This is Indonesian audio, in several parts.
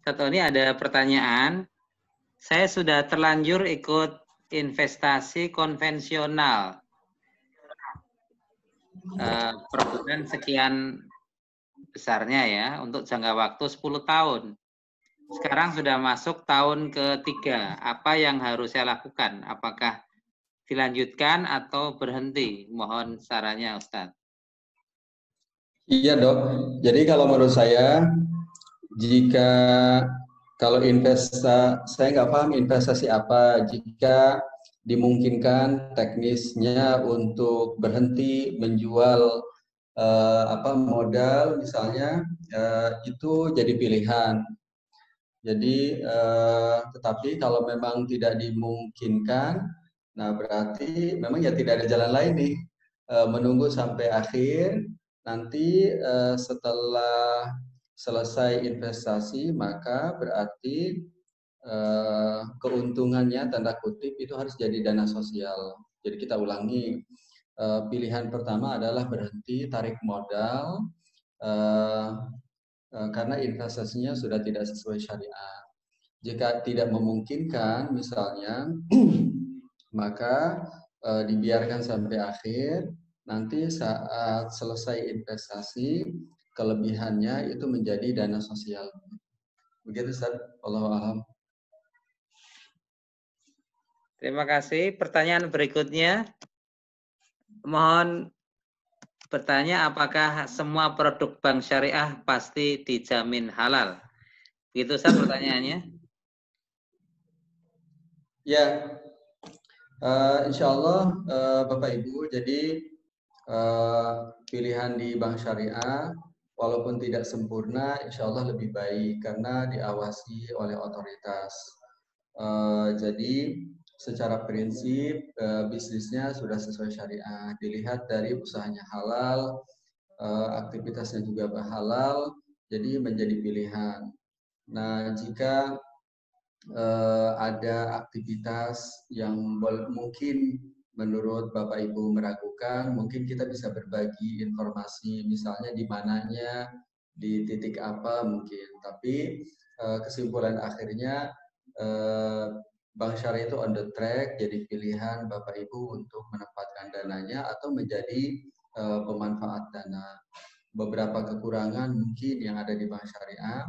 Satu ini ada pertanyaan. Saya sudah terlanjur ikut investasi konvensional. Per bulan sekian besarnya ya, untuk jangka waktu 10 tahun. Sekarang sudah masuk tahun ketiga. Apa yang harus saya lakukan? Apakah dilanjutkan atau berhenti? Mohon sarannya, Ustadz. Iya dok, jadi kalau menurut saya, jika kalau saya nggak paham investasi apa, jika dimungkinkan teknisnya untuk berhenti menjual modal misalnya, itu jadi pilihan. Jadi tetapi kalau memang tidak dimungkinkan, nah berarti memang ya tidak ada jalan lain nih, menunggu sampai akhir. Nanti setelah selesai investasi, maka berarti keuntungannya tanda kutip itu harus jadi dana sosial. Jadi kita ulangi, pilihan pertama adalah berhenti tarik modal karena investasinya sudah tidak sesuai syariat. Jika tidak memungkinkan misalnya, maka dibiarkan sampai akhir. Nanti saat selesai investasi, kelebihannya itu menjadi dana sosial. Begitu Ustaz, wallahu a'lam. Terima kasih. Pertanyaan berikutnya, mohon bertanya apakah semua produk bank syariah pasti dijamin halal? Begitu Ustaz pertanyaannya. Ya, insya Allah Bapak Ibu, jadi pilihan di bank syariah walaupun tidak sempurna, insya Allah lebih baik karena diawasi oleh otoritas. Jadi secara prinsip bisnisnya sudah sesuai syariah, dilihat dari usahanya halal, aktivitasnya juga halal, jadi menjadi pilihan. Nah, jika ada aktivitas yang mungkin menurut Bapak Ibu meragukan, mungkin kita bisa berbagi informasi, misalnya di mananya, di titik apa mungkin. Tapi kesimpulan akhirnya Bank Syariah itu on the track, jadi pilihan Bapak Ibu untuk menempatkan dananya atau menjadi pemanfaat dana. Beberapa kekurangan mungkin yang ada di Bank Syariah,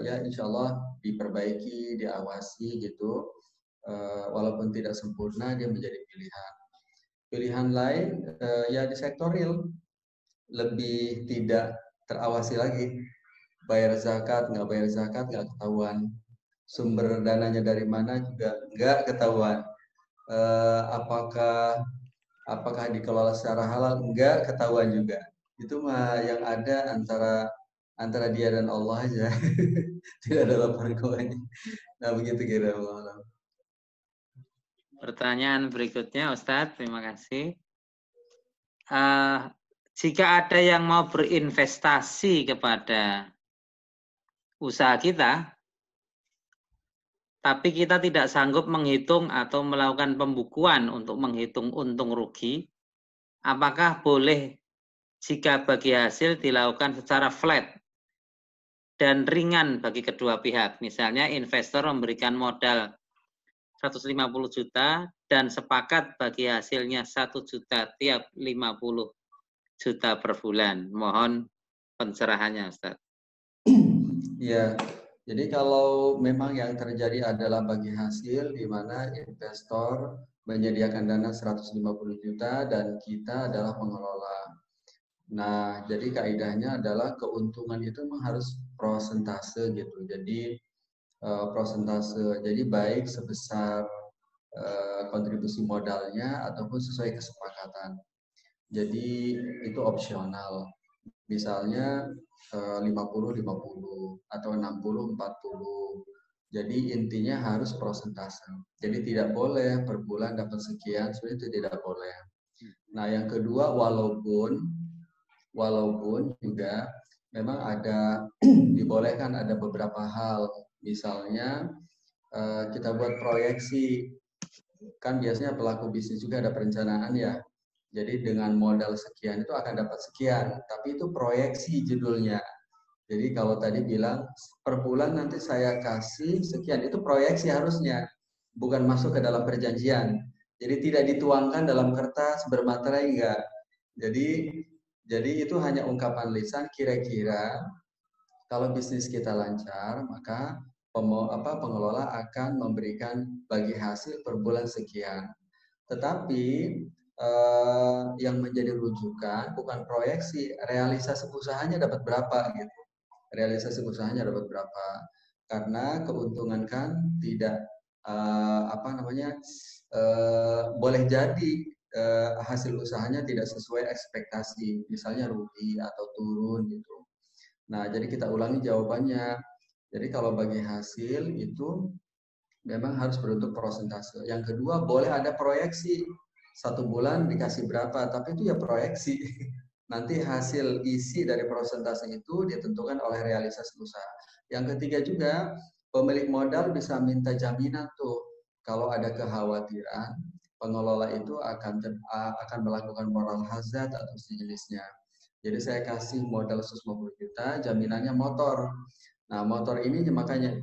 ya insya Allah diperbaiki, diawasi gitu. Walaupun tidak sempurna, dia menjadi pilihan. Pilihan lain ya di sektor real lebih tidak terawasi lagi. Bayar zakat, nggak ketahuan. Sumber dananya dari mana juga nggak ketahuan. Apakah dikelola secara halal, nggak ketahuan juga. Itu mah yang ada antara dia dan Allah aja. Tidak ada laporan keuangannya. Nah begitu kira Allah. Pertanyaan berikutnya Ustadz, terima kasih. Jika ada yang mau berinvestasi kepada usaha kita, tapi kita tidak sanggup menghitung atau melakukan pembukuan untuk menghitung untung rugi, apakah boleh jika bagi hasil dilakukan secara flat dan ringan bagi kedua pihak? Misalnya investor memberikan modal 150 juta dan sepakat bagi hasilnya 1 juta tiap 50 juta per bulan. Mohon pencerahannya, Ustaz. Ya, jadi kalau memang yang terjadi adalah bagi hasil di mana investor menyediakan dana 150 juta dan kita adalah pengelola. Nah, jadi kaidahnya adalah keuntungan itu memang harus prosentase gitu. Jadi prosentase. Jadi baik sebesar kontribusi modalnya ataupun sesuai kesepakatan. Jadi itu opsional. Misalnya 50-50 atau 60-40. Jadi intinya harus prosentase. Jadi tidak boleh per bulan dapat sekian, sebenarnya itu tidak boleh. Nah, yang kedua walaupun juga memang ada dibolehkan ada beberapa hal. Misalnya kita buat proyeksi, kan biasanya pelaku bisnis juga ada perencanaan ya. Jadi dengan modal sekian itu akan dapat sekian, tapi itu proyeksi judulnya. Jadi kalau tadi bilang per bulan nanti saya kasih sekian, itu proyeksi harusnya, bukan masuk ke dalam perjanjian. Jadi tidak dituangkan dalam kertas bermaterai, enggak. Jadi itu hanya ungkapan lisan, kira-kira kalau bisnis kita lancar, maka pengelola akan memberikan bagi hasil per bulan sekian. Tetapi yang menjadi rujukan bukan proyeksi, realisasi usahanya dapat berapa gitu. Realisasi usahanya dapat berapa? Karena keuntungan kan tidak boleh jadi hasil usahanya tidak sesuai ekspektasi, misalnya rugi atau turun gitu. Nah, jadi kita ulangi jawabannya. Jadi kalau bagi hasil itu memang harus berbentuk persentase. Yang kedua, boleh ada proyeksi. 1 bulan dikasih berapa, tapi itu ya proyeksi. Nanti hasil isi dari persentase itu ditentukan oleh realisasi usaha. Yang ketiga juga, pemilik modal bisa minta jaminan tuh. Kalau ada kekhawatiran, pengelola itu akan melakukan moral hazard atau sejenisnya. Jadi saya kasih modal 150 juta, jaminannya motor. Nah, motor ini makanya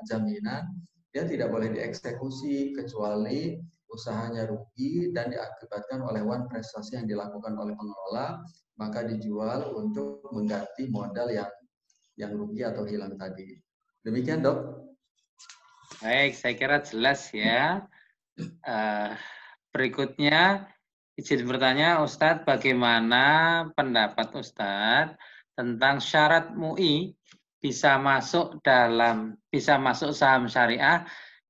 jaminan dia tidak boleh dieksekusi kecuali usahanya rugi dan diakibatkan oleh prestasi yang dilakukan oleh pengelola, maka dijual untuk mengganti modal yang rugi atau hilang tadi. Demikian, Dok. Baik, saya kira jelas ya. Berikutnya, izin bertanya Ustadz, bagaimana pendapat Ustadz tentang syarat MUI bisa masuk saham syariah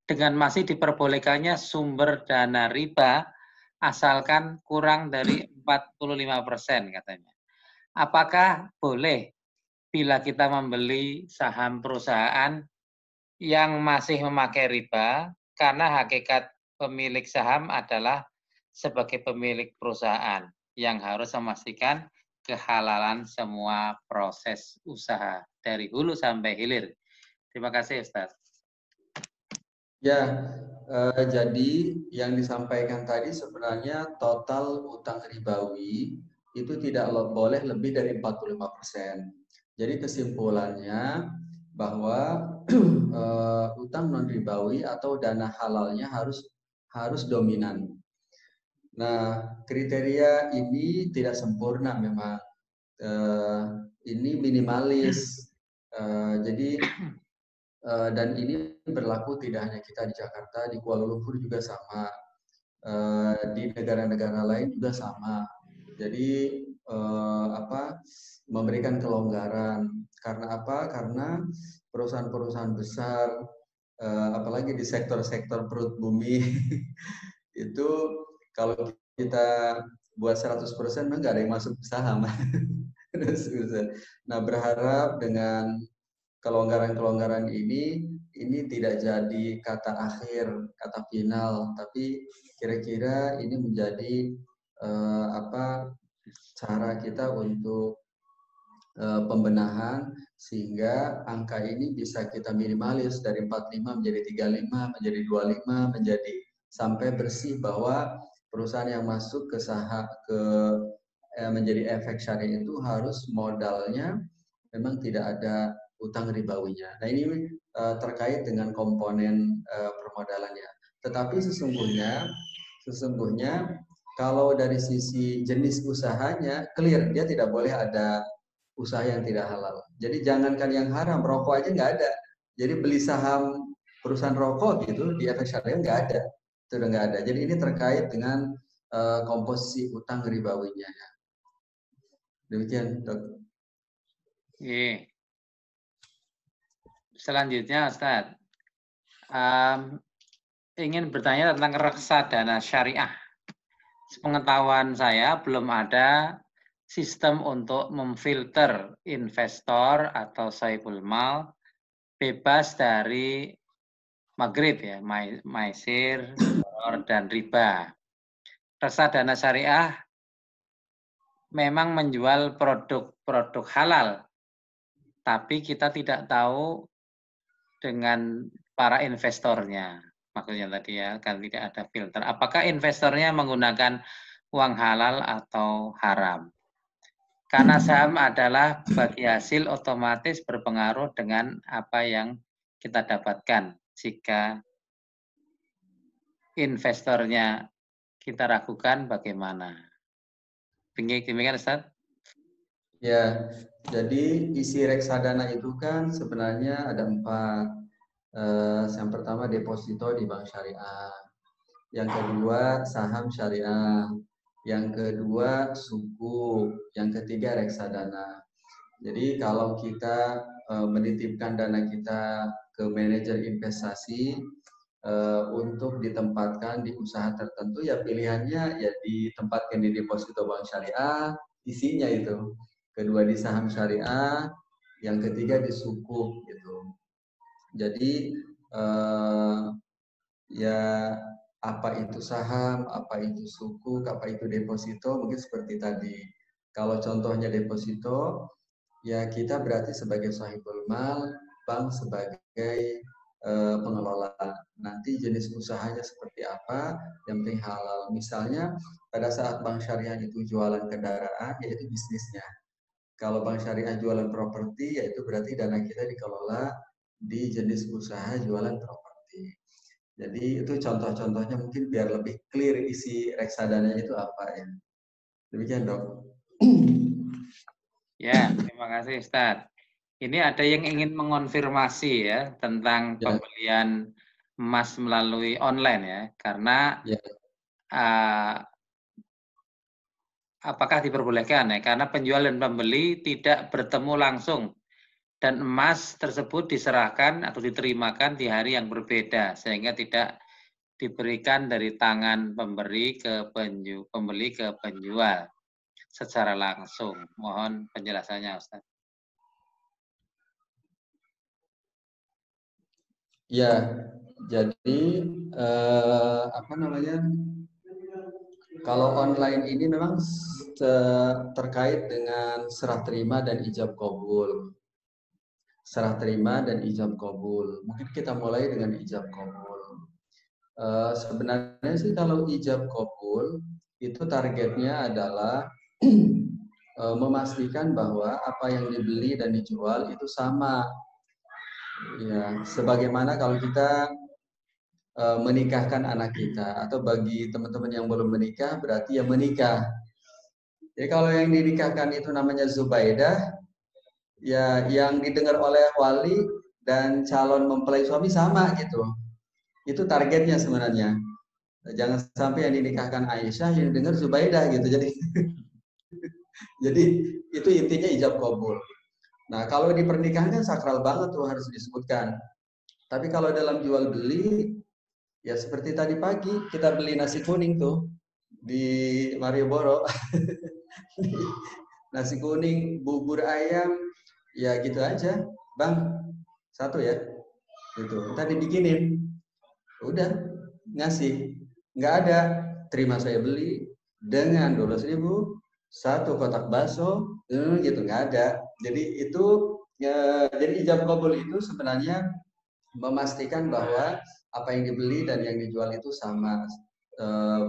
dengan masih diperbolehkannya sumber dana riba asalkan kurang dari 45% katanya. Apakah boleh bila kita membeli saham perusahaan yang masih memakai riba karena hakikat pemilik saham adalah sebagai pemilik perusahaan yang harus memastikan kehalalan semua proses usaha dari hulu sampai hilir. Terima kasih Ustaz. Ya, jadi yang disampaikan tadi sebenarnya total utang ribawi itu tidak boleh lebih dari 45%. Jadi kesimpulannya bahwa utang non ribawi atau dana halalnya harus dominan. Nah, kriteria ini tidak sempurna memang. Ini minimalis. Jadi dan ini berlaku tidak hanya kita di Jakarta, di Kuala Lumpur juga sama, di negara-negara lain juga sama. Jadi memberikan kelonggaran. Karena apa? Karena perusahaan-perusahaan besar, apalagi di sektor-sektor perut bumi, itu kalau kita buat 100% nggak ada yang masuk saham. Nah, berharap dengan kelonggaran-kelonggaran ini tidak jadi kata akhir, kata final, tapi kira-kira ini menjadi cara kita untuk pembenahan sehingga angka ini bisa kita minimalis dari 45 menjadi 35, menjadi 25, menjadi sampai bersih bahwa perusahaan yang masuk ke menjadi efek syariah itu harus modalnya memang tidak ada utang ribawinya. Nah, ini terkait dengan komponen permodalannya. Tetapi sesungguhnya kalau dari sisi jenis usahanya clear, dia tidak boleh ada usaha yang tidak halal. Jadi jangankan yang haram, rokok aja nggak ada. Jadi beli saham perusahaan rokok gitu di efek syariah nggak ada, itu udah nggak ada. Jadi ini terkait dengan komposisi utang ribawinya. Ya. Demikian, Dok. Oke. Selanjutnya, Ustadz, ingin bertanya tentang reksadana syariah. Sepengetahuan saya belum ada sistem untuk memfilter investor atau saibul mal bebas dari maghrib ya, maisir, dan riba. Reksadana syariah memang menjual produk-produk halal, tapi kita tidak tahu dengan para investornya. Maksudnya tadi ya, kan tidak ada filter. Apakah investornya menggunakan uang halal atau haram? Karena saham adalah bagi hasil otomatis berpengaruh dengan apa yang kita dapatkan. Jika investornya kita ragukan, bagaimana? Demikian, Ustaz? Ya, jadi isi reksadana itu kan sebenarnya ada 4. Yang pertama deposito di bank syariah. Yang kedua saham syariah. Yang kedua suku. Yang ketiga reksadana. Jadi kalau kita menitipkan dana kita ke manajer investasi untuk ditempatkan di usaha tertentu, ya pilihannya ya ditempatkan di deposito bank syariah, isinya itu. Kedua di saham syariah, yang ketiga di suku gitu. Jadi ya apa itu saham, apa itu suku, apa itu deposito, mungkin seperti tadi. Kalau contohnya deposito, ya kita berarti sebagai sahibul mal, bank sebagai pengelola. Nanti jenis usahanya seperti apa, yang penting halal. Misalnya pada saat bank syariah itu jualan kendaraan, yaitu bisnisnya. Kalau bank syariah jualan properti, yaitu berarti dana kita dikelola di jenis usaha jualan properti. Jadi itu contoh-contohnya mungkin biar lebih clear isi reksadana itu apa ya. Demikian dok. Ya, terima kasih Ustaz. Ini ada yang ingin mengonfirmasi ya tentang Ya. pembelian emas melalui online ya, karena Ya. Apakah diperbolehkan ya? Karena penjual dan pembeli tidak bertemu langsung dan emas tersebut diserahkan atau diterimakan di hari yang berbeda sehingga tidak diberikan dari tangan pembeli ke penjual secara langsung. Mohon penjelasannya, Ustaz. Ya, jadi apa namanya? Kalau online ini memang terkait dengan serah terima dan ijab kabul. Serah terima dan ijab kabul. Mungkin kita mulai dengan ijab kabul. Sebenarnya sih kalau ijab kabul itu targetnya adalah memastikan bahwa apa yang dibeli dan dijual itu sama. Ya, sebagaimana kalau kita menikahkan anak kita, atau bagi teman-teman yang belum menikah berarti yang menikah. Jadi kalau yang dinikahkan itu namanya Zubaidah, ya yang didengar oleh wali dan calon mempelai suami sama gitu. Itu targetnya sebenarnya. Jangan sampai yang dinikahkan Aisyah yang dengar Zubaidah gitu. Jadi itu intinya ijab kabul. Nah, kalau di pernikahan kan sakral banget tuh harus disebutkan. Tapi kalau dalam jual beli, ya seperti tadi pagi kita beli nasi kuning tuh di Malioboro. Nasi kuning, bubur ayam, ya gitu aja. Bang, satu ya. Gitu. Tadi dibikinin. Udah, ngasih. Nggak ada. Terima saya beli dengan 12.000, satu kotak bakso, gitu nggak ada. Jadi itu jadi ijab kabul itu sebenarnya memastikan bahwa apa yang dibeli dan yang dijual itu sama.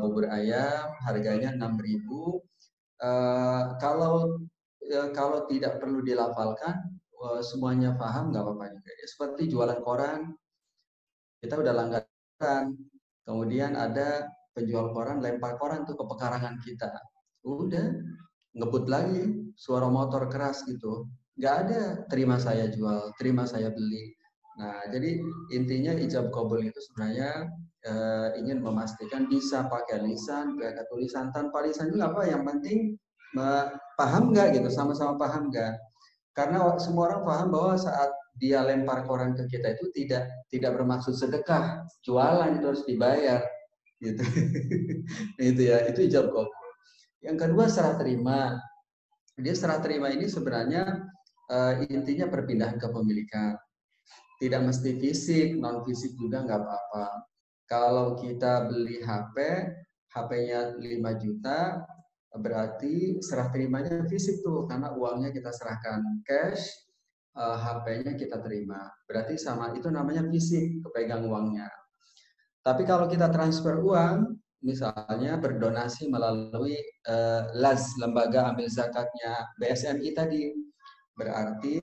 Bubur ayam harganya 6.000. Kalau tidak perlu dilafalkan, semuanya paham nggak apa-apa juga. Seperti jualan koran, kita udah langganan. Kemudian ada penjual koran lempar koran tuh ke pekarangan kita. Udah ngebut lagi, suara motor keras gitu. Nggak ada terima saya jual, terima saya beli. Nah, jadi intinya ijab kabul itu sebenarnya ingin memastikan bisa pakai lisan, pakai tulisan, tanpa lisan juga apa, yang penting paham nggak gitu, sama-sama paham nggak. Karena semua orang paham bahwa saat dia lempar koran ke kita itu tidak bermaksud sedekah, jualan itu harus dibayar gitu. Itu ya, itu ijab kabul. Yang kedua serah terima. Dia serah terima ini sebenarnya intinya perpindahan kepemilikan. Tidak mesti fisik, non fisik juga nggak apa-apa. Kalau kita beli HP, HP-nya 5 juta, berarti serah terimanya fisik tuh, karena uangnya kita serahkan cash, HP-nya kita terima. Berarti sama, itu namanya fisik, kepegang uangnya. Tapi kalau kita transfer uang, misalnya berdonasi melalui LAZ, Lembaga Amil Zakatnya BSMI tadi. Berarti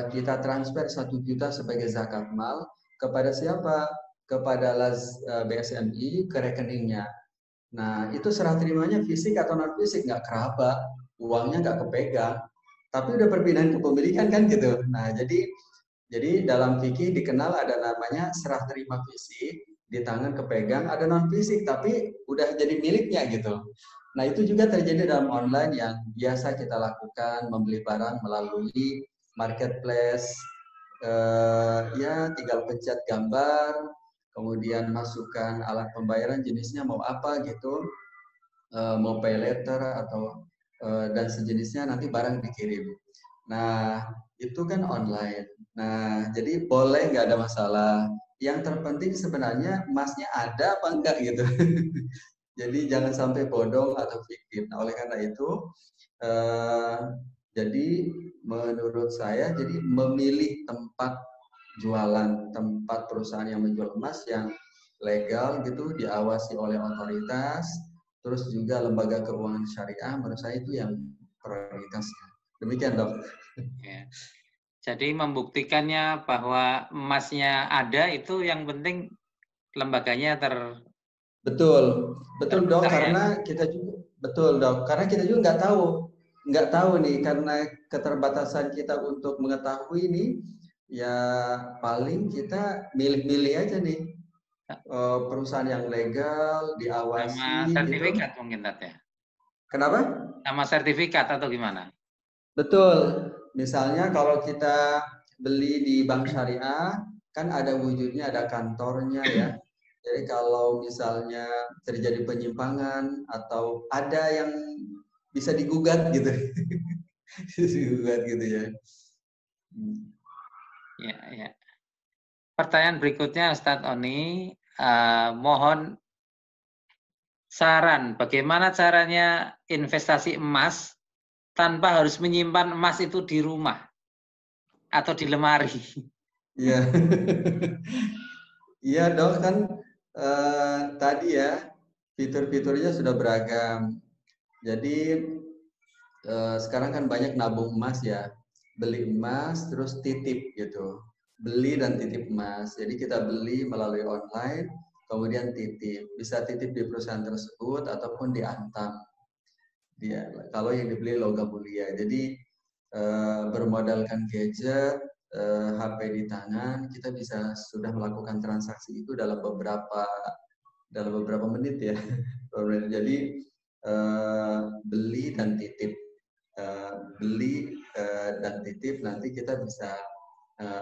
kita transfer 1 juta sebagai zakat mal kepada siapa? Kepada LAZ BSMI ke rekeningnya. Nah, itu serah terimanya fisik atau non fisik, nggak keraba, uangnya nggak kepegang, tapi udah perpindahan kepemilikan kan gitu. Nah, jadi dalam fikih dikenal ada namanya serah terima fisik, di tangan kepegang, ada non fisik tapi udah jadi miliknya gitu. Nah, itu juga terjadi dalam online yang biasa kita lakukan, membeli barang melalui marketplace, ya tinggal pencet gambar, kemudian masukkan alat pembayaran jenisnya mau apa gitu, mau pay letter atau dan sejenisnya, nanti barang dikirim. Nah, itu kan online. Nah, jadi boleh, nggak ada masalah. Yang terpenting sebenarnya emasnya ada apa enggak gitu. Jadi jangan sampai bodong atau fiktif. Nah, oleh karena itu, jadi menurut saya, jadi memilih tempat jualan, tempat perusahaan yang menjual emas yang legal gitu, diawasi oleh otoritas, terus juga lembaga keuangan syariah, menurut saya itu yang prioritasnya. Demikian, Dok. Ya. Jadi membuktikannya bahwa emasnya ada itu yang penting lembaganya Betul, betul Dok, terpisah ya. karena kita juga betul Dok, karena kita juga nggak tahu nih, karena keterbatasan kita untuk mengetahui ini, ya paling kita milih-milih aja nih perusahaan yang legal, Sama diawasi gitu. sertifikat mungkin Tat, ya. Kenapa? Sama sertifikat atau gimana? Betul. Misalnya kalau kita beli di bank syariah, kan ada wujudnya, ada kantornya ya. Jadi kalau misalnya terjadi penyimpangan atau ada yang bisa digugat gitu, digugat gitu ya. Ya, ya. Pertanyaan berikutnya Ustadz Oni, mohon saran bagaimana caranya investasi emas tanpa harus menyimpan emas itu di rumah atau di lemari. Iya, iya Dok, kan tadi ya fitur-fiturnya sudah beragam. Jadi sekarang kan banyak nabung emas ya, beli emas terus titip gitu, beli dan titip emas. Jadi kita beli melalui online, kemudian titip, bisa titip di perusahaan tersebut ataupun diantam. Dia kalau yang dibeli logam mulia. Jadi bermodalkan gadget, HP di tangan, kita bisa sudah melakukan transaksi itu dalam beberapa menit ya. Jadi beli dan titip, dan titip, nanti kita bisa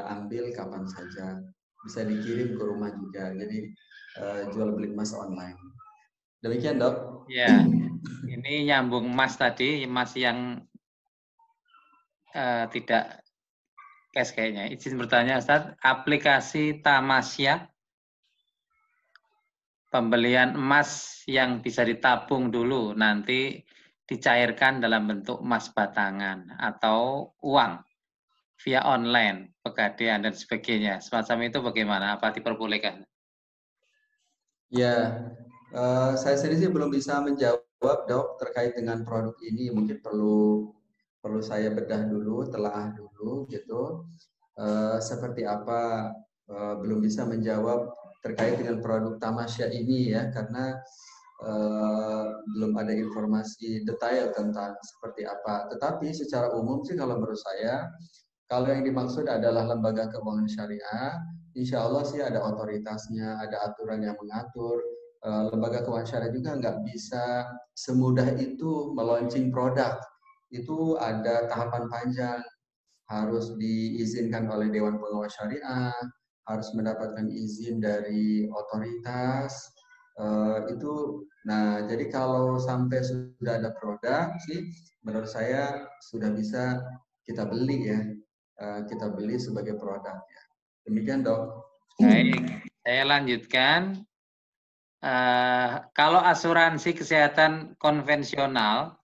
ambil kapan saja, bisa dikirim ke rumah juga. Jadi jual beli emas online. Demikian Dok. Ya, ini nyambung emas tadi, emas yang tidak cash kayaknya. Izin bertanya Ustaz, aplikasi Tamasya pembelian emas yang bisa ditabung dulu nanti dicairkan dalam bentuk emas batangan atau uang via online, pegadaian dan sebagainya. Semacam itu bagaimana? Apa diperbolehkan? Ya, saya sendiri sih belum bisa menjawab Dok terkait dengan produk ini. Mungkin perlu saya bedah dulu, telaah dulu gitu. Seperti apa, belum bisa menjawab terkait dengan produk Tamasya ini ya, karena belum ada informasi detail tentang seperti apa. Tetapi secara umum sih kalau menurut saya, kalau yang dimaksud adalah lembaga keuangan syariah, insya Allah sih ada otoritasnya, ada aturan yang mengatur. Lembaga keuangan syariah juga nggak bisa semudah itu meluncing produk. Itu ada tahapan panjang, harus diizinkan oleh Dewan Pengawas Syariah, harus mendapatkan izin dari otoritas. Itu, nah jadi kalau sampai sudah ada produk sih, menurut saya sudah bisa kita beli ya, kita beli sebagai produk ya. Demikian Dok. Baik, saya lanjutkan. Kalau asuransi kesehatan konvensional,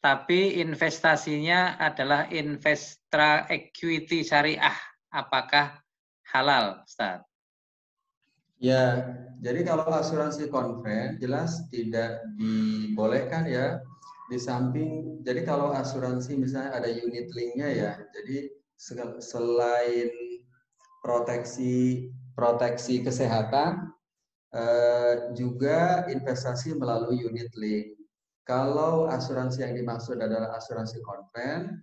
tapi investasinya adalah Investra Equity Syariah, apakah halal, Ustaz? Ya, jadi kalau asuransi konven jelas tidak dibolehkan ya. Di samping, jadi kalau asuransi misalnya ada unit link-nya ya, jadi selain proteksi proteksi kesehatan, juga investasi melalui unit link. Kalau asuransi yang dimaksud adalah asuransi konven,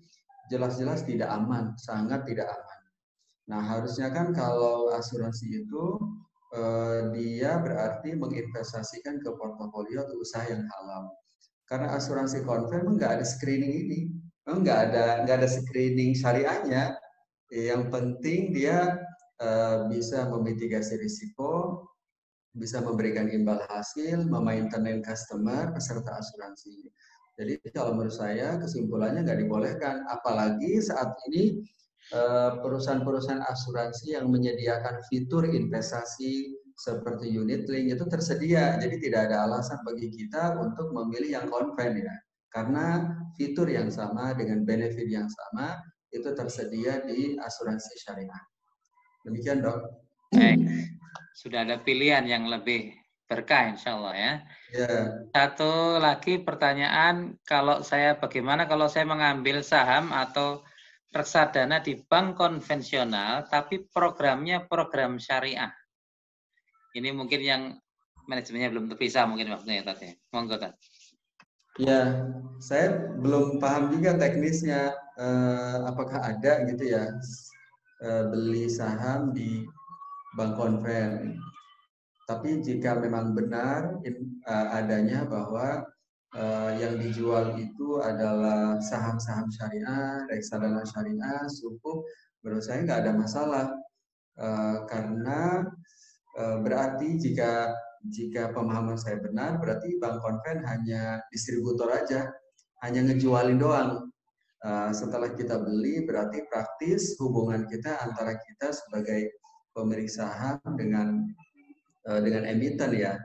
jelas-jelas tidak aman, sangat tidak aman. Nah, harusnya kan kalau asuransi itu dia berarti menginvestasikan ke portofolio atau usaha yang halal. Karena asuransi konven nggak ada screening ini, nggak ada screening syariahnya. Yang penting dia bisa memitigasi risiko, bisa memberikan imbal hasil, memainten customer peserta asuransi. Jadi kalau menurut saya kesimpulannya nggak dibolehkan, apalagi saat ini perusahaan-perusahaan asuransi yang menyediakan fitur investasi seperti unit link itu tersedia. Jadi tidak ada alasan bagi kita untuk memilih yang konven ya. Karena fitur yang sama dengan benefit yang sama itu tersedia di asuransi syariah. Demikian, Dok. Baik. Sudah ada pilihan yang lebih berkah insya Allah ya. Ya. Satu lagi pertanyaan, bagaimana kalau saya mengambil saham atau reksadana di bank konvensional, tapi programnya program syariah. Ini mungkin yang manajemennya belum terpisah mungkin waktunya tadi. Monggo Tad. Ya, saya belum paham juga teknisnya apakah ada gitu ya beli saham di bank konven. Tapi jika memang benar adanya bahwa yang dijual itu adalah saham-saham syariah, reksadana syariah, sukuk, menurut saya nggak ada masalah karena berarti jika pemahaman saya benar, berarti bank konven hanya distributor aja, hanya ngejualin doang. Setelah kita beli, berarti praktis hubungan kita antara kita sebagai pemilik saham dengan emiten ya.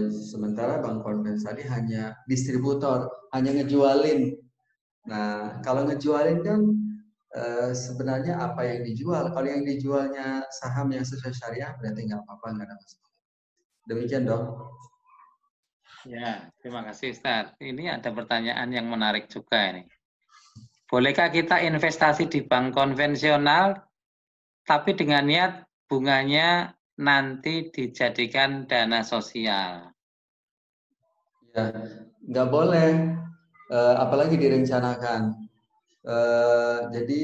Sementara bank konvensional hanya distributor, hanya ngejualin. Nah, kalau ngejualin kan sebenarnya apa yang dijual? Kalau yang dijualnya saham yang sesuai syariah berarti nggak apa-apa, nggak ada masalah. Demikian, Dok. Ya, terima kasih Ustaz. Ini ada pertanyaan yang menarik juga ini. Bolehkah kita investasi di bank konvensional tapi dengan niat bunganya nanti dijadikan dana sosial? Ya, nggak boleh, apalagi direncanakan. Jadi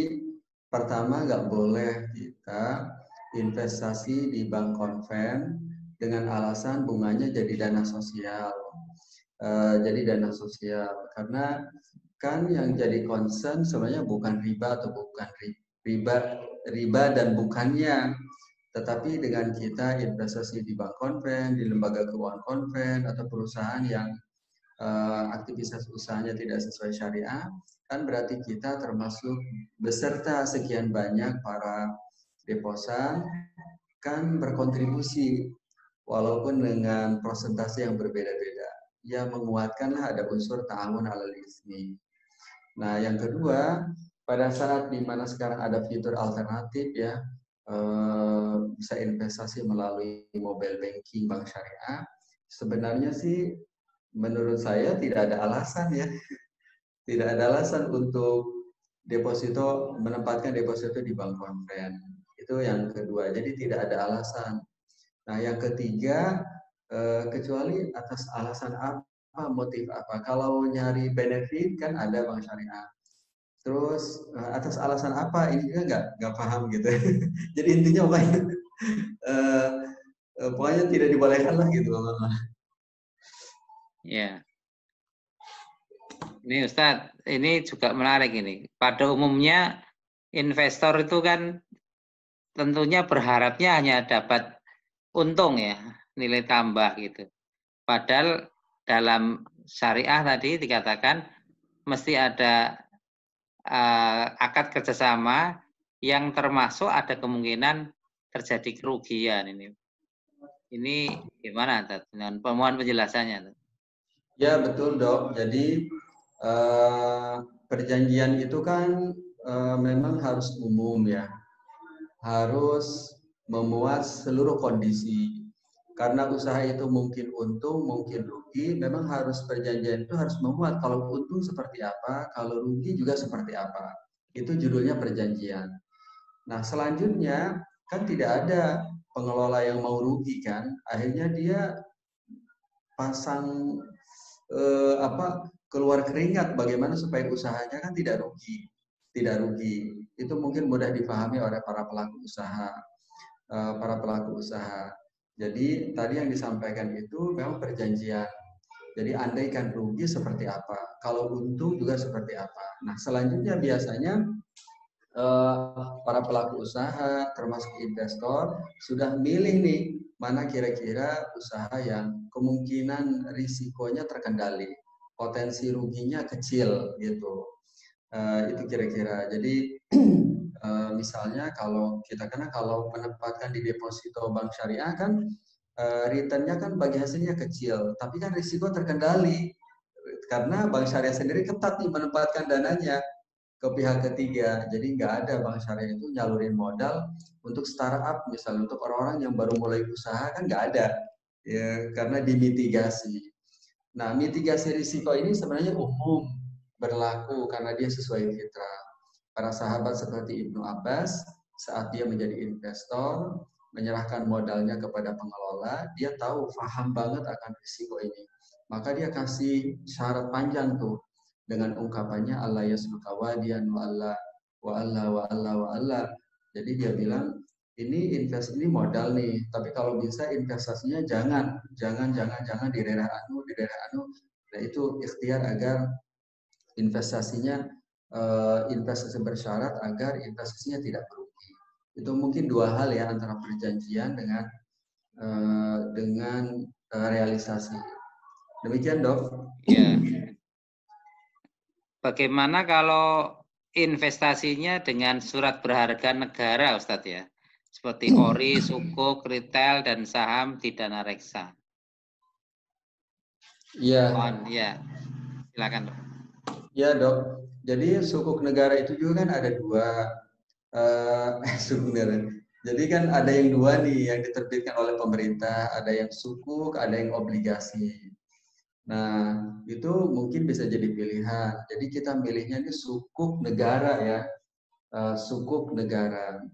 pertama nggak boleh kita investasi di bank konven dengan alasan bunganya jadi dana sosial. Jadi dana sosial karena kan yang jadi concern sebenarnya bukan riba atau bukan riba dan bukannya, tetapi dengan kita investasi di bank konven, di lembaga keuangan konven atau perusahaan yang aktivitas usahanya tidak sesuai syariah, kan berarti kita termasuk beserta sekian banyak para deposan kan berkontribusi walaupun dengan persentase yang berbeda-beda. Ya menguatkanlah ada unsur ta'awun 'alal ismi. Nah, yang kedua, pada saat di mana sekarang ada fitur alternatif ya, bisa investasi melalui mobile banking bank syariah, sebenarnya sih menurut saya tidak ada alasan ya, tidak ada alasan untuk menempatkan deposito di bank konven. Itu yang kedua, jadi tidak ada alasan. Nah, yang ketiga, kecuali atas alasan apa, motif apa. Kalau nyari benefit kan ada bank syariah. Terus atas alasan apa ini juga nggak paham gitu. Jadi intinya pokoknya tidak dibolehkan lah gitu. Ya. Ini Ustadz, ini juga menarik ini. Pada umumnya investor itu kan tentunya berharapnya hanya dapat untung ya, nilai tambah gitu. Padahal dalam syariah tadi dikatakan mesti ada akad kerjasama yang termasuk ada kemungkinan terjadi kerugian ini. Ini gimana dengan pemohon penjelasannya? Ya betul Dok. Jadi perjanjian itu kan memang harus umum ya, harus memuat seluruh kondisi. Karena usaha itu mungkin untung, mungkin rugi, memang harus perjanjian itu harus memuat kalau untung seperti apa, kalau rugi juga seperti apa. Itu judulnya perjanjian. Nah, selanjutnya kan tidak ada pengelola yang mau rugi kan. Akhirnya dia pasang keluar keringat bagaimana supaya usahanya kan tidak rugi. Tidak rugi. Itu mungkin mudah dipahami oleh para pelaku usaha. Jadi tadi yang disampaikan itu memang perjanjian. Jadi andaikan rugi seperti apa, kalau untung juga seperti apa. Nah selanjutnya biasanya para pelaku usaha termasuk investor sudah milih nih mana kira-kira usaha yang kemungkinan risikonya terkendali, potensi ruginya kecil gitu. Itu kira-kira. Jadi misalnya kalau kita karena kalau menempatkan di deposito bank syariah kan returnnya kan bagi hasilnya kecil, tapi kan risiko terkendali karena bank syariah sendiri ketat nih menempatkan dananya ke pihak ketiga. Jadi nggak ada bank syariah itu nyalurin modal untuk startup misalnya untuk orang-orang yang baru mulai usaha kan nggak ada ya karena dimitigasi. Nah mitigasi risiko ini sebenarnya umum berlaku karena dia sesuai fitrah. Para sahabat seperti Ibnu Abbas saat dia menjadi investor menyerahkan modalnya kepada pengelola, dia tahu paham banget akan risiko ini. Maka dia kasih syarat panjang tuh dengan ungkapannya Allah yasluka wadiyan wa Allah wa Allah wa Allah wa Allah. Jadi dia bilang ini modal nih, tapi kalau bisa investasinya jangan di daerah anu. Nah itu ikhtiar agar investasinya investasi bersyarat agar investasinya tidak merugi. Itu mungkin dua hal ya antara perjanjian dengan realisasi. Demikian dok. Ya. Bagaimana kalau investasinya dengan surat berharga negara, Ustadz ya? Seperti ori, sukuk, retail, dan saham di dana reksa. Iya. Ya, silakan dok. Ya dok. Jadi sukuk negara itu juga kan ada dua. Sukuk negara. Jadi kan ada yang dua nih yang diterbitkan oleh pemerintah, ada yang sukuk, ada yang obligasi. Nah, itu mungkin bisa jadi pilihan. Jadi kita milihnya ini sukuk negara ya, sukuk negara.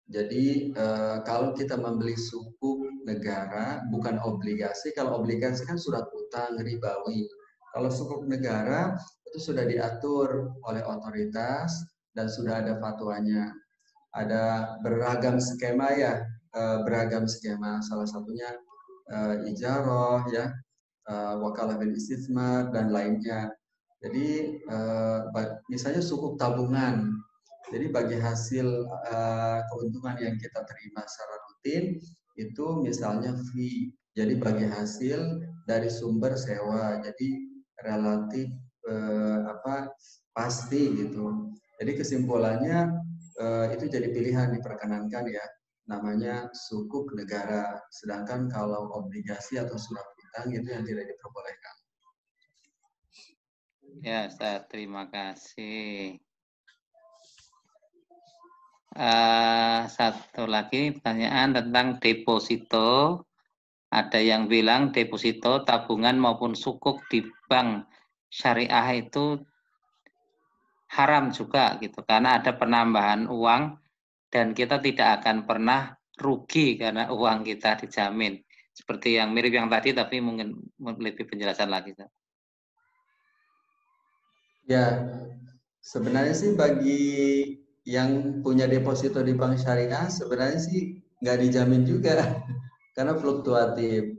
Jadi kalau kita membeli sukuk negara, bukan obligasi. Kalau obligasi kan surat utang ribawi. Kalau sukuk negara itu sudah diatur oleh otoritas dan sudah ada fatwanya. Ada beragam skema ya, beragam skema. Salah satunya ijaroh ya, wakalah bil istismar dan lainnya. Jadi misalnya sukuk tabungan. Jadi bagi hasil keuntungan yang kita terima secara rutin itu misalnya fee. Jadi bagi hasil dari sumber sewa. Jadi relatif pasti gitu. Jadi kesimpulannya itu jadi pilihan diperkenankan ya. Namanya sukuk negara. Sedangkan kalau obligasi atau surat utang itu yang tidak diperbolehkan. Ya, Ustaz, terima kasih. Satu lagi pertanyaan tentang deposito. Ada yang bilang deposito, tabungan maupun sukuk di bank syariah itu haram juga gitu, karena ada penambahan uang dan kita tidak akan pernah rugi karena uang kita dijamin. Seperti yang mirip yang tadi, tapi mungkin lebih penjelasan lagi. Ya, sebenarnya sih bagi yang punya deposito di bank syariah sebenarnya sih nggak dijamin juga karena fluktuatif.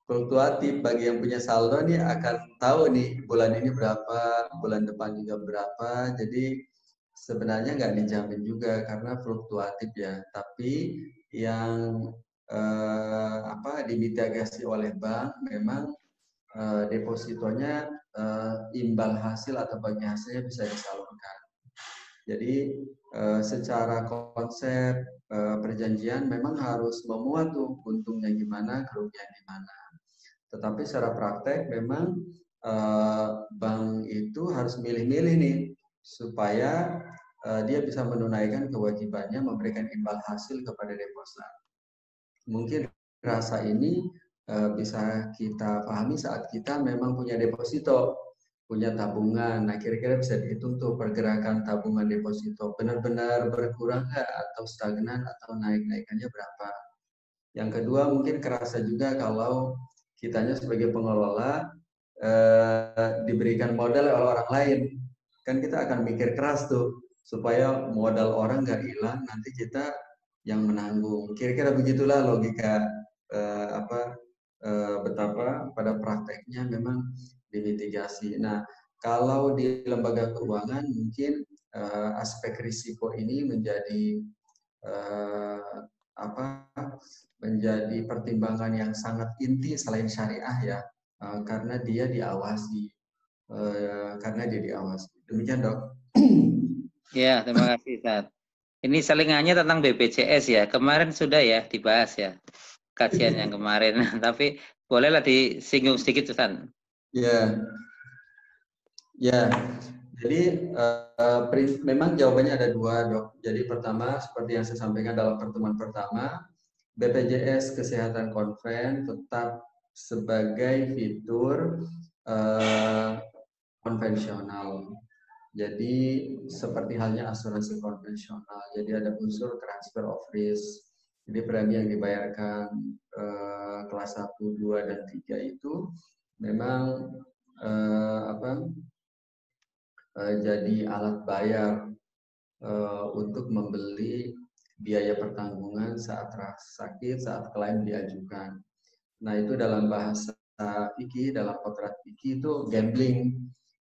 Fluktuatif bagi yang punya saldo nih akan tahu nih bulan ini berapa, bulan depan juga berapa. Jadi sebenarnya nggak dijamin juga karena fluktuatif ya. Tapi yang dimitigasi oleh bank memang depositonya imbal hasil atau bagi hasilnya bisa disalurkan. Jadi secara konsep perjanjian memang harus memuat tuh untungnya gimana, kerugian gimana. Tetapi secara praktek memang bank itu harus milih-milih nih supaya dia bisa menunaikan kewajibannya memberikan imbal hasil kepada deposan. Mungkin rasa ini bisa kita pahami saat kita memang punya deposito, punya tabungan. Nah, kira-kira bisa dihitung tuh pergerakan tabungan deposito. Benar-benar berkurang nggak atau stagnan atau naik-naikannya berapa. Yang kedua mungkin kerasa juga kalau kitanya sebagai pengelola diberikan modal oleh orang lain. Kan kita akan mikir keras tuh supaya modal orang nggak hilang, nanti kita yang menanggung. Kira-kira begitulah logika betapa pada prakteknya memang dimitigasi. Nah, kalau di lembaga keuangan mungkin aspek risiko ini menjadi menjadi pertimbangan yang sangat inti selain syariah ya, karena dia diawasi. Demikian, Dok. Ya, terima kasih, Ustaz. Ini selingannya tentang BPJS ya. Kemarin sudah ya dibahas ya kajian yang kemarin. Tapi bolehlah disinggung sedikit, Ustaz. Ya, ya. Jadi memang jawabannya ada dua, Dok. Jadi pertama, seperti yang saya sampaikan dalam pertemuan pertama, BPJS Kesehatan Konven tetap sebagai fitur konvensional. Jadi seperti halnya asuransi konvensional. Jadi ada unsur transfer of risk. Jadi premi yang dibayarkan kelas 1, 2, dan 3 itu memang jadi alat bayar untuk membeli biaya pertanggungan saat sakit, saat klaim diajukan. Nah, itu dalam bahasa fikih, dalam potret fikih itu gambling,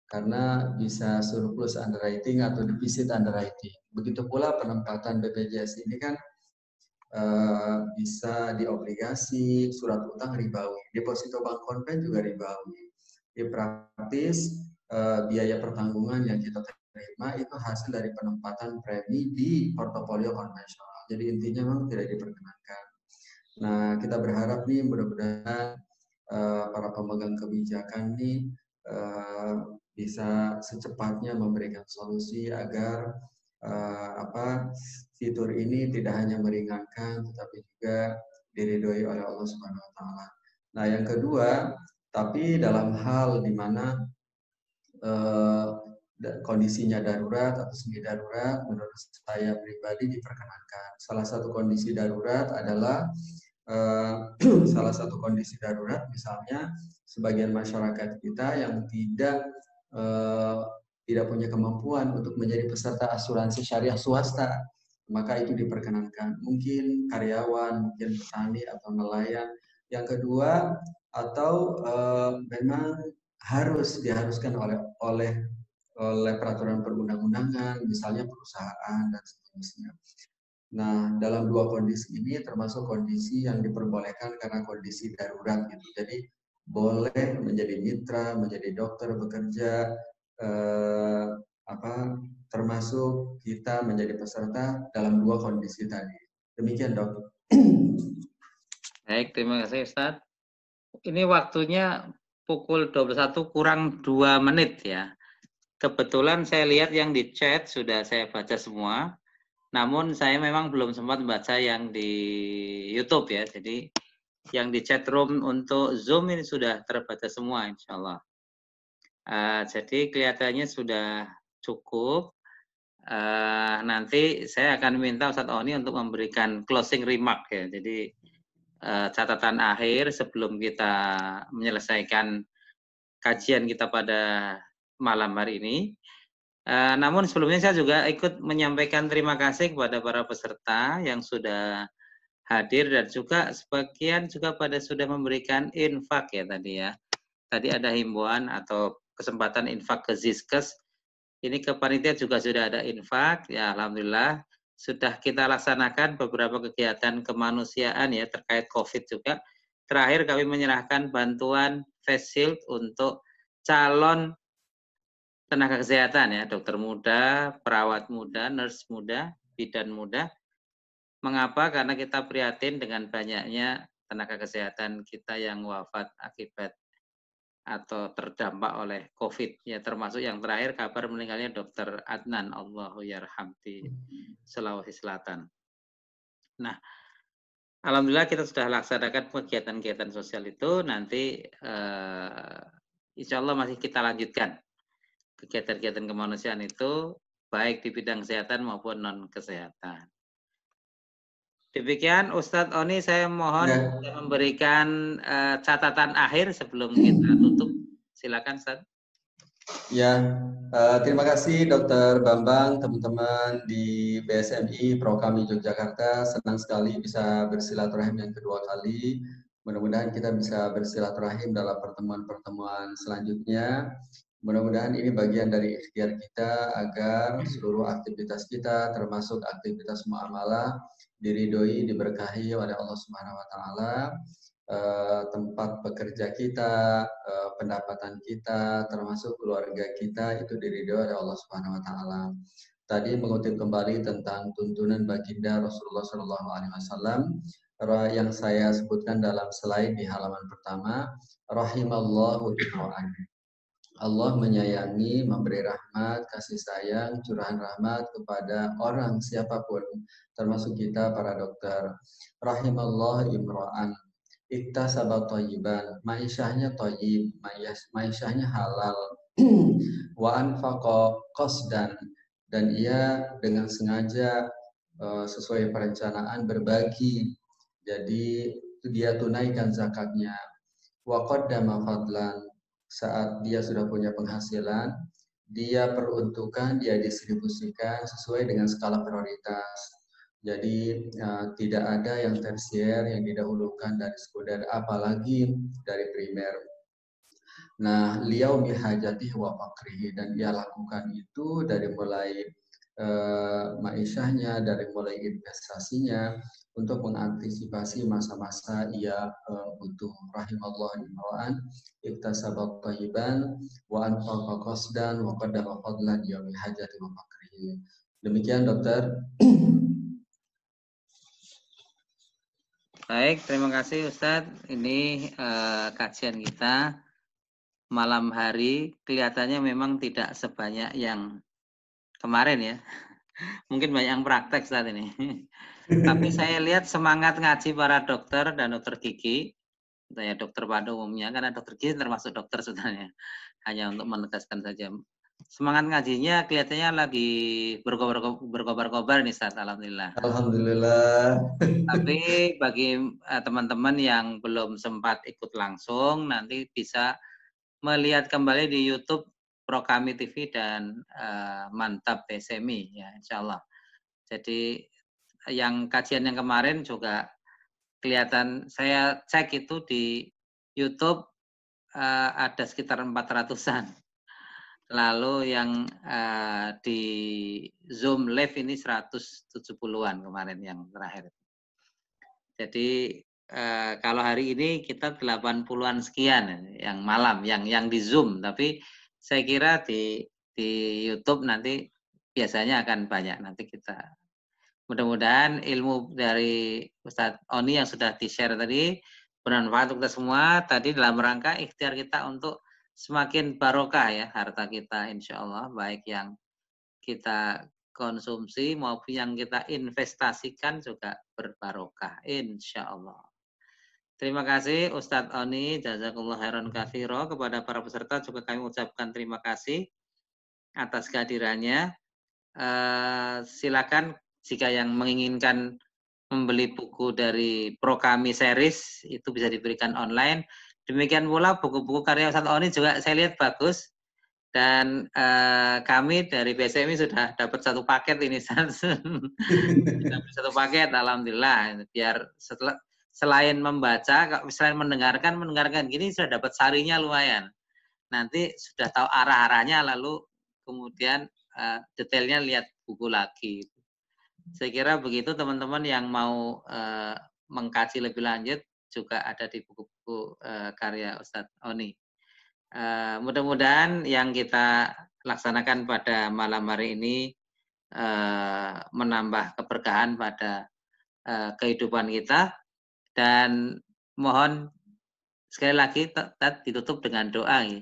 karena bisa surplus underwriting atau defisit underwriting. Begitu pula penempatan BPJS ini kan bisa di obligasi, surat utang ribawi, deposito bank konven juga ribawi. Di praktis biaya pertanggungan yang kita terima itu hasil dari penempatan premi di portofolio konvensional. Jadi intinya memang tidak diperkenankan. Nah, kita berharap nih mudah-mudahan para pemegang kebijakan nih bisa secepatnya memberikan solusi agar fitur ini tidak hanya meringankan tetapi juga diridhoi oleh Allah Subhanahu wa taala. Nah, yang kedua, tapi dalam hal di mana kondisinya darurat atau semi darurat, menurut saya pribadi diperkenankan. Salah satu kondisi darurat adalah misalnya sebagian masyarakat kita yang tidak punya kemampuan untuk menjadi peserta asuransi syariah swasta, maka itu diperkenankan. Mungkin karyawan, mungkin petani atau nelayan. Yang kedua, atau memang diharuskan oleh peraturan perundang-undangan, misalnya perusahaan dan seterusnya. Nah, dalam dua kondisi ini termasuk kondisi yang diperbolehkan karena kondisi darurat gitu. Jadi boleh menjadi mitra, menjadi dokter bekerja, termasuk kita menjadi peserta dalam dua kondisi tadi. Demikian, Dok. Baik, terima kasih, Ustaz. Ini waktunya pukul 21 kurang 2 menit ya. Kebetulan saya lihat yang di chat sudah saya baca semua. Namun saya memang belum sempat baca yang di YouTube ya. Jadi yang di chat room untuk Zoom ini sudah terbaca semua insya Allah. Jadi kelihatannya sudah cukup. Nanti saya akan minta Ustadz Oni untuk memberikan closing remark ya. Jadi catatan akhir sebelum kita menyelesaikan kajian kita pada malam hari ini. Namun sebelumnya saya juga ikut menyampaikan terima kasih kepada para peserta yang sudah hadir dan juga sebagian juga pada sudah memberikan infak ya tadi ya. Tadi ada himbauan atau kesempatan infak ke Ziskes. Ini ke panitia juga sudah ada infak. Ya alhamdulillah sudah kita laksanakan beberapa kegiatan kemanusiaan ya terkait COVID juga. Terakhir kami menyerahkan bantuan face shield untuk calon tenaga kesehatan ya, dokter muda, perawat muda, nurse muda, bidan muda. Mengapa? Karena kita prihatin dengan banyaknya tenaga kesehatan kita yang wafat akibat atau terdampak oleh COVID. Ya, termasuk yang terakhir kabar meninggalnya Dr. Adnan, Allahu yarham, di Sulawesi Selatan. Nah, alhamdulillah kita sudah laksanakan kegiatan-kegiatan sosial itu. Nanti insya Allah masih kita lanjutkan kegiatan-kegiatan kemanusiaan itu, baik di bidang kesehatan maupun non-kesehatan. Demikian Ustadz Oni, saya mohon memberikan catatan akhir sebelum kita tutup. Silakan Ustadz. Ya, terima kasih Dr. Bambang, teman-teman di BSMI Prokami Yogyakarta. Senang sekali bisa bersilaturahim yang kedua kali. Mudah-mudahan kita bisa bersilaturahim dalam pertemuan-pertemuan selanjutnya. Mudah-mudahan ini bagian dari ikhtiar kita agar seluruh aktivitas kita, termasuk aktivitas muamalah, diridhoi, diberkahi oleh Allah Subhanahu wa Ta'ala. Tempat bekerja kita, pendapatan kita, termasuk keluarga kita itu diridhoi oleh Allah Subhanahu wa Ta'ala. Tadi mengutip kembali tentang tuntunan baginda Rasulullah Shallallahu Alaihi Wasallam yang saya sebutkan dalam slide di halaman pertama, rahimallahu imro'an. Allah menyayangi, memberi rahmat, kasih sayang, curahan rahmat kepada orang siapapun, termasuk kita para dokter. Rahimallah imro'an, iktasaba thayyiban, ma'isyahnya thayyib, ma'isyahnya halal, wa anfaqa qasdan, dan ia dengan sengaja sesuai perencanaan berbagi, jadi dia tunaikan zakatnya. Wa qaddama fadlan, saat dia sudah punya penghasilan, dia peruntukkan, dia distribusikan sesuai dengan skala prioritas. Jadi tidak ada yang tersier, yang didahulukan dari sekunder, apalagi dari primer. Nah, liyaumi hajatihi wa fakrihi, dan dia lakukan itu dari mulai ma'isyahnya, dari mulai investasinya, untuk mengantisipasi masa-masa ia butuh. Rahimallahu imra'an iktasaba thayyiban wa anfaqa qasdan wa qaddama fadlan yaumi hajati wa fakrihi. Demikian dokter. Baik, terima kasih Ustadz. Ini kajian kita malam hari, kelihatannya memang tidak sebanyak yang kemarin ya. Mungkin banyak yang praktek saat ini. Tapi saya lihat semangat ngaji para dokter dan dokter gigi, saya dokter pada umumnya, karena dokter gigi termasuk dokter sebenarnya, hanya untuk menegaskan saja. Semangat ngajinya kelihatannya lagi berkobar-kobar nih Ustaz, alhamdulillah. Alhamdulillah. Tapi bagi teman-teman yang belum sempat ikut langsung, nanti bisa melihat kembali di YouTube Prokami TV dan Mantap BSMI ya, insya Allah. Jadi yang kajian yang kemarin juga kelihatan, saya cek itu di YouTube ada sekitar 400-an. Lalu yang di Zoom Live ini 170-an kemarin yang terakhir. Jadi kalau hari ini kita 80-an sekian yang malam, yang di Zoom. Tapi saya kira di YouTube nanti biasanya akan banyak. Nanti kita mudah-mudahan ilmu dari Ustadz Oni yang sudah di-share tadi bermanfaat untuk kita semua. Tadi dalam rangka ikhtiar kita untuk semakin barokah ya harta kita, insya Allah, baik yang kita konsumsi maupun yang kita investasikan juga berbarokah, insya Allah. Terima kasih Ustadz Oni, jazakallah khairan katsiro. Kepada para peserta juga kami ucapkan terima kasih atas kehadirannya. Silakan jika yang menginginkan membeli buku dari Prokami Series itu bisa diberikan online. Demikian pula buku-buku karya Ustadz Oni juga saya lihat bagus. Dan kami dari BSMI sudah dapat satu paket ini. Satu paket, alhamdulillah. Biar setelah selain membaca, selain mendengarkan gini sudah dapat sarinya lumayan. Nanti sudah tahu arah-arahnya, lalu kemudian detailnya lihat buku lagi. Saya kira begitu teman-teman yang mau mengkaji lebih lanjut juga ada di buku-buku karya Ustadz Oni. Mudah-mudahan yang kita laksanakan pada malam hari ini menambah keberkahan pada kehidupan kita, dan mohon Sekali lagi ditutup dengan doa. Ya.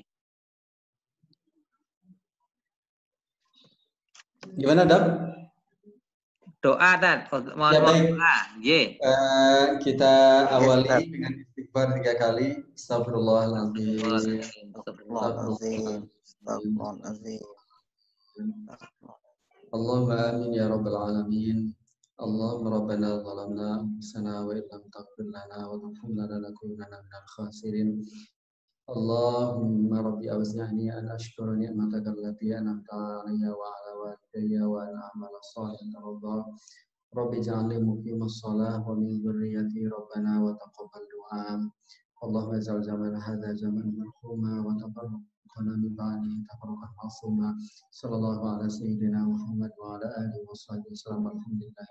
Gimana, Dok? Doa, Tat. Mohon Ya, baik. doa. Ye. Kita awali dengan istighfar 3 kali. Astagfirullahaladzim. Astagfirullahaladzim. Astagfirullahaladzim. Allahumma amin ya rabbal alamin. Allahumma rabbana zalamna anfusana wa illam taghfir lana wa tarhamna lanakunanna minal khasirin. Allahumma rabbi awzi'ni an ashkura ni'mataka allati an'amta 'alayya wa 'ala walidayya wa an a'mala shalihan tardah. Rabbi ij'alni muqimas shalah wa min dzurriyyati rabbana wa taqabbal du'a. Allahumma ij'al zamana hadza zamanan marhuma wa tafarraqana min ba'di tafarruqan ma'suma. Sallallahu ala sayyidina Muhammad wa ala alihi wa sahbihi wasallam. Alhamdulillah.